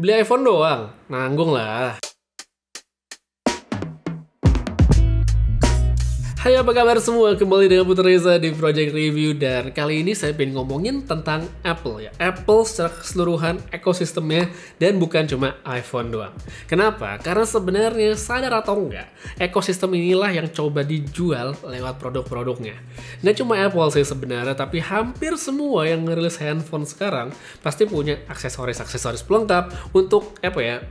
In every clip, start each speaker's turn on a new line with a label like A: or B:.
A: Beli iPhone doang? Nanggung lah. Hai, apa kabar semua? Kembali dengan Putra Reza di Project Review. Dan kali ini saya pengen ngomongin tentang Apple ya. Apple secara keseluruhan ekosistemnya, dan bukan cuma iPhone doang. Kenapa? Karena sebenarnya sadar atau enggak, ekosistem inilah yang coba dijual lewat produk-produknya. Nggak cuma Apple sih sebenarnya, tapi hampir semua yang ngerilis handphone sekarang pasti punya aksesoris-aksesoris pelengkap untuk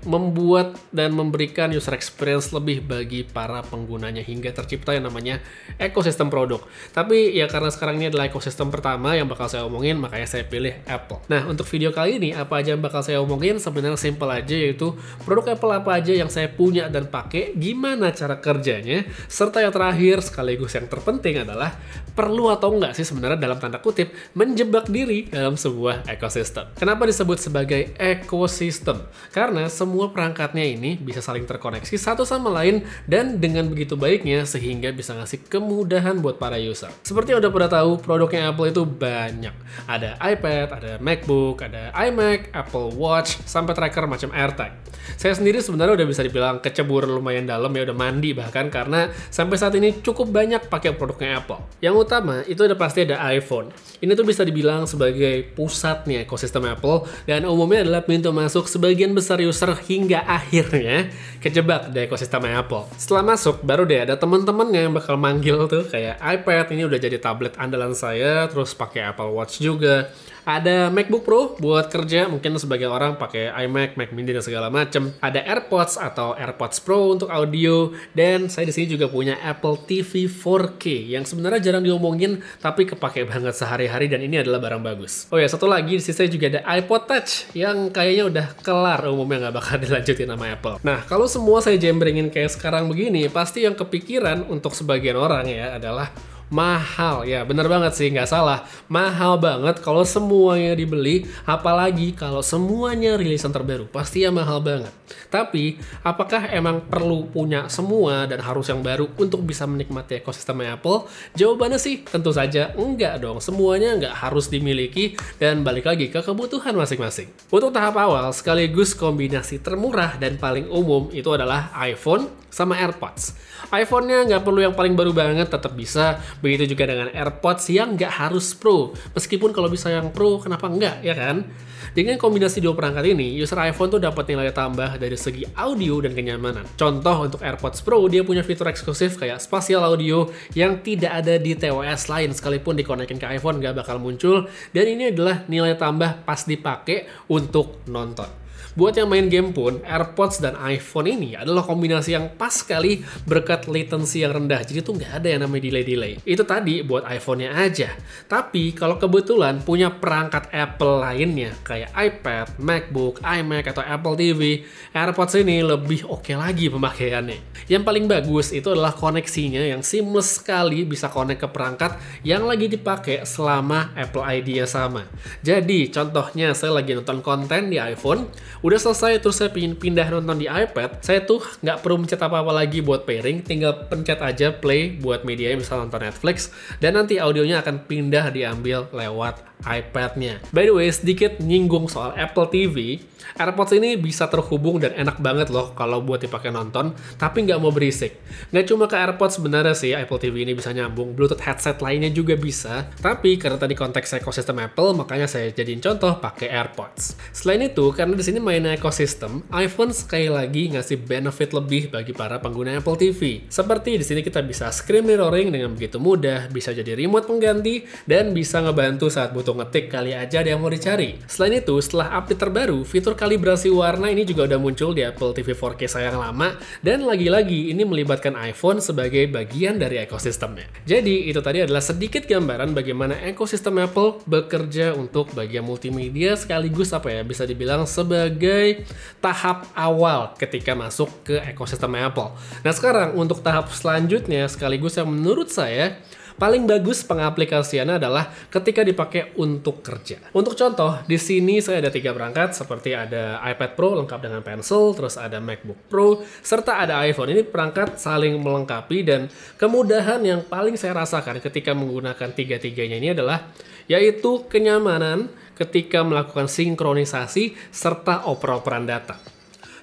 A: membuat dan memberikan user experience lebih bagi para penggunanya, hingga tercipta yang namanya ekosistem produk. Tapi ya karena sekarang ini adalah ekosistem pertama yang bakal saya omongin, makanya saya pilih Apple. Nah, untuk video kali ini apa aja yang bakal saya omongin sebenarnya simple aja, yaitu produk Apple apa aja yang saya punya dan pakai, gimana cara kerjanya, serta yang terakhir sekaligus yang terpenting adalah perlu atau enggak sih sebenarnya dalam tanda kutip menjebak diri dalam sebuah ekosistem. Kenapa disebut sebagai ekosistem? Karena semua perangkatnya ini bisa saling terkoneksi satu sama lain, dan dengan begitu baiknya sehingga bisa ngasih kemudahan buat para user. Seperti yang udah pada tahu, produknya Apple itu banyak. Ada iPad, ada MacBook, ada iMac, Apple Watch, sampai tracker macam AirTag. Saya sendiri sebenarnya udah bisa dibilang kecebur lumayan dalam ya, udah mandi bahkan, karena sampai saat ini cukup banyak pakai produknya Apple. Yang utama itu udah pasti ada iPhone. Ini tuh bisa dibilang sebagai pusatnya ekosistem Apple, dan umumnya adalah pintu masuk sebagian besar user hingga akhirnya kejebak di ekosistem Apple. Setelah masuk, baru deh ada teman-temannya yang bakal manggil tuh kayak iPad ini udah jadi tablet andalan saya, terus pakai Apple Watch juga. Ada MacBook Pro buat kerja, mungkin sebagai orang pakai iMac, Mac Mini dan segala macam. Ada AirPods atau AirPods Pro untuk audio, dan saya di sini juga punya Apple TV 4K yang sebenarnya jarang diomongin tapi kepake banget sehari-hari, dan ini adalah barang bagus. Oh ya, satu lagi di sini saya juga ada iPod Touch yang kayaknya udah kelar, umumnya nggak bakal dilanjutin sama Apple. Nah, kalau semua saya jembrengin kayak sekarang begini, pasti yang kepikiran untuk sebagian orang ya adalah mahal. Ya bener banget sih, nggak salah, mahal banget kalau semuanya dibeli, apalagi kalau semuanya rilisan terbaru, pasti ya mahal banget. Tapi apakah emang perlu punya semua dan harus yang baru untuk bisa menikmati ekosistem Apple? Jawabannya sih tentu saja enggak dong, semuanya nggak harus dimiliki, dan balik lagi ke kebutuhan masing-masing. Untuk tahap awal sekaligus kombinasi termurah dan paling umum itu adalah iPhone sama AirPods. iPhone-nya nggak perlu yang paling baru banget, tetap bisa. Begitu juga dengan AirPods yang nggak harus Pro. Meskipun kalau bisa yang Pro, kenapa nggak, ya kan? Dengan kombinasi dua perangkat ini, user iPhone tuh dapat nilai tambah dari segi audio dan kenyamanan. Contoh untuk AirPods Pro, dia punya fitur eksklusif kayak spatial audio yang tidak ada di tvOS lain, sekalipun dikonekin ke iPhone nggak bakal muncul. Dan ini adalah nilai tambah pas dipakai untuk nonton. Buat yang main game pun, AirPods dan iPhone ini adalah kombinasi yang pas sekali berkat latency yang rendah. Jadi tuh nggak ada yang namanya delay-delay. Itu tadi buat iPhone-nya aja. Tapi kalau kebetulan punya perangkat Apple lainnya, kayak iPad, MacBook, iMac, atau Apple TV, AirPods ini lebih oke lagi pemakaiannya. Yang paling bagus itu adalah koneksinya yang seamless sekali, bisa connect ke perangkat yang lagi dipakai selama Apple ID-nya sama. Jadi contohnya saya lagi nonton konten di iPhone, udah selesai terus saya pengen pindah nonton di iPad, saya tuh nggak perlu mencet apa-apa lagi buat pairing, tinggal pencet aja play buat media, misal nonton Netflix, dan nanti audionya akan pindah diambil lewat iPad-nya. By the way, sedikit nyinggung soal Apple TV, AirPods ini bisa terhubung dan enak banget loh kalau buat dipakai nonton, tapi nggak mau berisik. Nggak cuma ke AirPods sebenarnya sih, Apple TV ini bisa nyambung, Bluetooth headset lainnya juga bisa, tapi karena tadi konteks ekosistem Apple, makanya saya jadiin contoh pakai AirPods. Selain itu, karena di sini mainnya ekosistem, iPhone sekali lagi ngasih benefit lebih bagi para pengguna Apple TV. Seperti di sini kita bisa screen mirroring dengan begitu mudah, bisa jadi remote pengganti, dan bisa ngebantu saat butuh ngetik kali aja ada yang mau dicari. Selain itu, setelah update terbaru, fitur kalibrasi warna ini juga udah muncul di Apple TV 4K saya yang lama, dan lagi-lagi ini melibatkan iPhone sebagai bagian dari ekosistemnya. Jadi, itu tadi adalah sedikit gambaran bagaimana ekosistem Apple bekerja untuk bagian multimedia, sekaligus bisa dibilang sebagai tahap awal ketika masuk ke ekosistem Apple. Nah, sekarang untuk tahap selanjutnya, sekaligus yang menurut saya paling bagus pengaplikasiannya adalah ketika dipakai untuk kerja. Untuk contoh, di sini saya ada 3 perangkat, seperti ada iPad Pro lengkap dengan Pencil, terus ada MacBook Pro, serta ada iPhone. Ini perangkat saling melengkapi, dan kemudahan yang paling saya rasakan ketika menggunakan tiga-tiganya ini adalah yaitu kenyamanan, ketika melakukan sinkronisasi serta oper-operan data.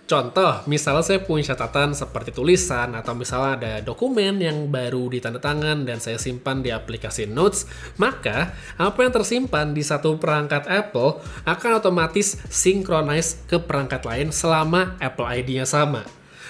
A: Contoh, misalnya saya punya catatan seperti tulisan atau misalnya ada dokumen yang baru ditandatangan dan saya simpan di aplikasi Notes, maka apa yang tersimpan di satu perangkat Apple akan otomatis synchronize ke perangkat lain selama Apple ID-nya sama.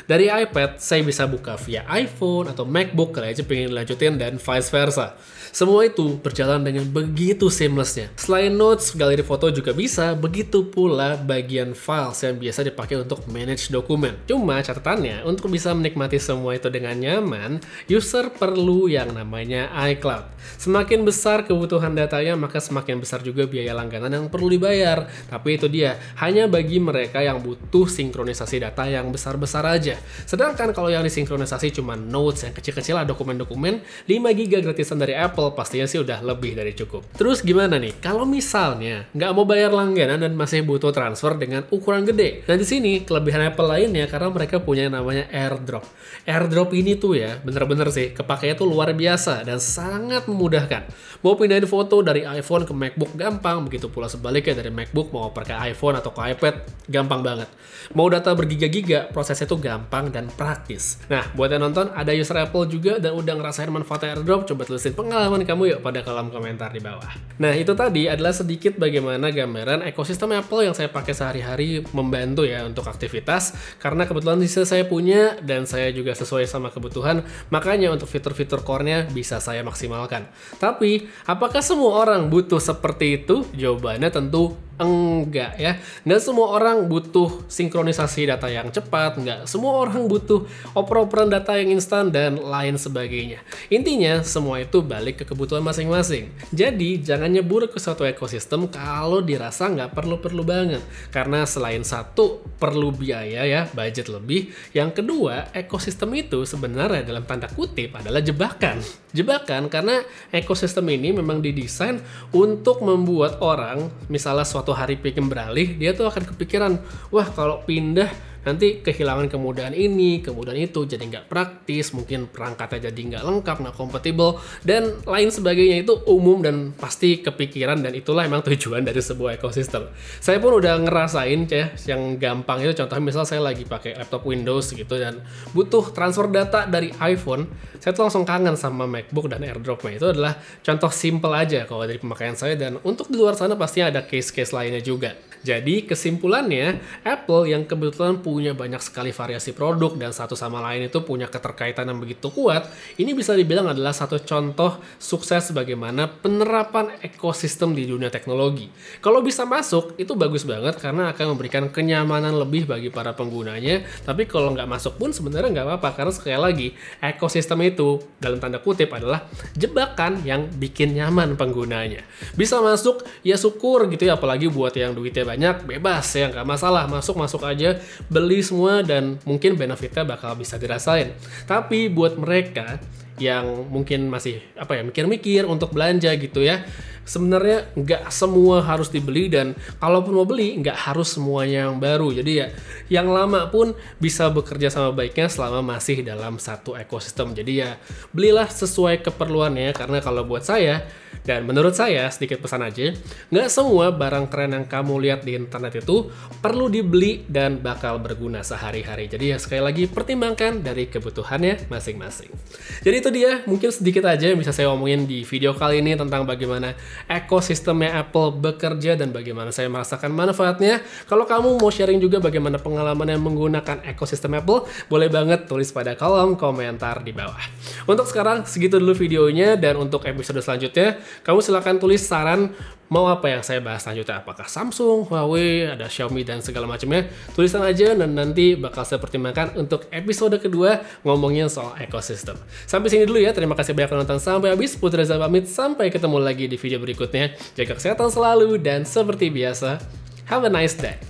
A: Dari iPad, saya bisa buka via iPhone atau MacBook kalau aja pengen lanjutin dan vice versa. Semua itu berjalan dengan begitu seamlessnya. Selain Notes, galeri foto juga bisa, begitu pula bagian files yang biasa dipakai untuk manage dokumen. Cuma catatannya, untuk bisa menikmati semua itu dengan nyaman, user perlu yang namanya iCloud. Semakin besar kebutuhan datanya, maka semakin besar juga biaya langganan yang perlu dibayar. Tapi itu dia, hanya bagi mereka yang butuh sinkronisasi data yang besar-besar aja. Sedangkan kalau yang disinkronisasi cuma Notes yang kecil-kecil lah, dokumen-dokumen, 5 GB gratisan dari Apple pastinya sih udah lebih dari cukup. Terus gimana nih? Kalau misalnya nggak mau bayar langganan dan masih butuh transfer dengan ukuran gede. Nah di sini kelebihan Apple lainnya karena mereka punya yang namanya AirDrop. AirDrop ini tuh ya, bener-bener sih, kepakainya tuh luar biasa dan sangat memudahkan. Mau pindahin foto dari iPhone ke MacBook gampang, begitu pula sebaliknya dari MacBook mau oper ke iPhone atau ke iPad, gampang banget. Mau data bergiga-giga, prosesnya tuh gampang dan praktis. Nah, buat yang nonton, ada user Apple juga dan udah ngerasain manfaat AirDrop, coba tulisin pengalaman kamu yuk pada kolom komentar di bawah. Nah, itu tadi adalah sedikit bagaimana gambaran ekosistem Apple yang saya pakai sehari-hari membantu ya untuk aktivitas, karena kebetulan saya punya dan saya juga sesuai sama kebutuhan, makanya untuk fitur-fitur core-nya bisa saya maksimalkan. Tapi, apakah semua orang butuh seperti itu? Jawabannya tentu enggak ya. Nggak semua orang butuh sinkronisasi data yang cepat, nggak semua orang butuh oper-operan data yang instan dan lain sebagainya. Intinya semua itu balik ke kebutuhan masing-masing. Jadi jangan nyebur ke suatu ekosistem kalau dirasa nggak perlu-perlu banget. Karena selain satu perlu biaya ya, budget lebih. Yang kedua, ekosistem itu sebenarnya dalam tanda kutip adalah jebakan. Jebakan karena ekosistem ini memang didesain untuk membuat orang, misalnya suatu hari pengen beralih, dia tuh akan kepikiran, wah kalau pindah nanti kehilangan kemudahan ini, kemudahan itu, jadi nggak praktis, mungkin perangkatnya jadi nggak lengkap, nggak kompatibel, dan lain sebagainya. Itu umum dan pasti kepikiran, dan itulah emang tujuan dari sebuah ekosistem. Saya pun udah ngerasain ya, yang gampang itu contohnya misal saya lagi pakai laptop Windows gitu, dan butuh transfer data dari iPhone, saya tuh langsung kangen sama MacBook dan AirDrop-nya. Itu adalah contoh simple aja kalau dari pemakaian saya, dan untuk di luar sana pastinya ada case-case lainnya juga. Jadi kesimpulannya, Apple yang kebetulan punya banyak sekali variasi produk dan satu sama lain itu punya keterkaitan yang begitu kuat, ini bisa dibilang adalah satu contoh sukses bagaimana penerapan ekosistem di dunia teknologi. Kalau bisa masuk, itu bagus banget karena akan memberikan kenyamanan lebih bagi para penggunanya, tapi kalau nggak masuk pun sebenarnya nggak apa-apa, karena sekali lagi, ekosistem itu dalam tanda kutip adalah jebakan yang bikin nyaman penggunanya. Bisa masuk, ya syukur gitu ya, apalagi buat yang duitnya banyak, bebas ya, nggak masalah, masuk aja, beli semua, dan mungkin benefitnya bakal bisa dirasain. Tapi buat mereka yang mungkin masih mikir-mikir untuk belanja gitu ya, sebenarnya nggak semua harus dibeli, dan kalaupun mau beli nggak harus semuanya yang baru. Jadi ya yang lama pun bisa bekerja sama baiknya selama masih dalam satu ekosistem. Jadi ya belilah sesuai keperluannya, karena kalau buat saya dan menurut saya, sedikit pesan aja, nggak semua barang keren yang kamu lihat di internet itu perlu dibeli dan bakal berguna sehari-hari. Jadi ya sekali lagi pertimbangkan dari kebutuhannya masing-masing. Jadi itu dia, mungkin sedikit aja yang bisa saya omongin di video kali ini tentang bagaimana ekosistemnya Apple bekerja dan bagaimana saya merasakan manfaatnya. Kalau kamu mau sharing juga bagaimana pengalaman yang menggunakan ekosistem Apple, boleh banget tulis pada kolom komentar di bawah. Untuk sekarang segitu dulu videonya, dan untuk episode selanjutnya kamu silahkan tulis saran mau apa yang saya bahas selanjutnya, apakah Samsung, Huawei, ada Xiaomi dan segala macamnya. Tulisan aja dan nanti bakal saya pertimbangkan untuk episode kedua ngomongin soal ekosistem. Sampai sini dulu ya, terima kasih banyak nonton sampai habis. Putri Reza pamit, sampai ketemu lagi di video berikutnya. Jaga kesehatan selalu dan seperti biasa, have a nice day.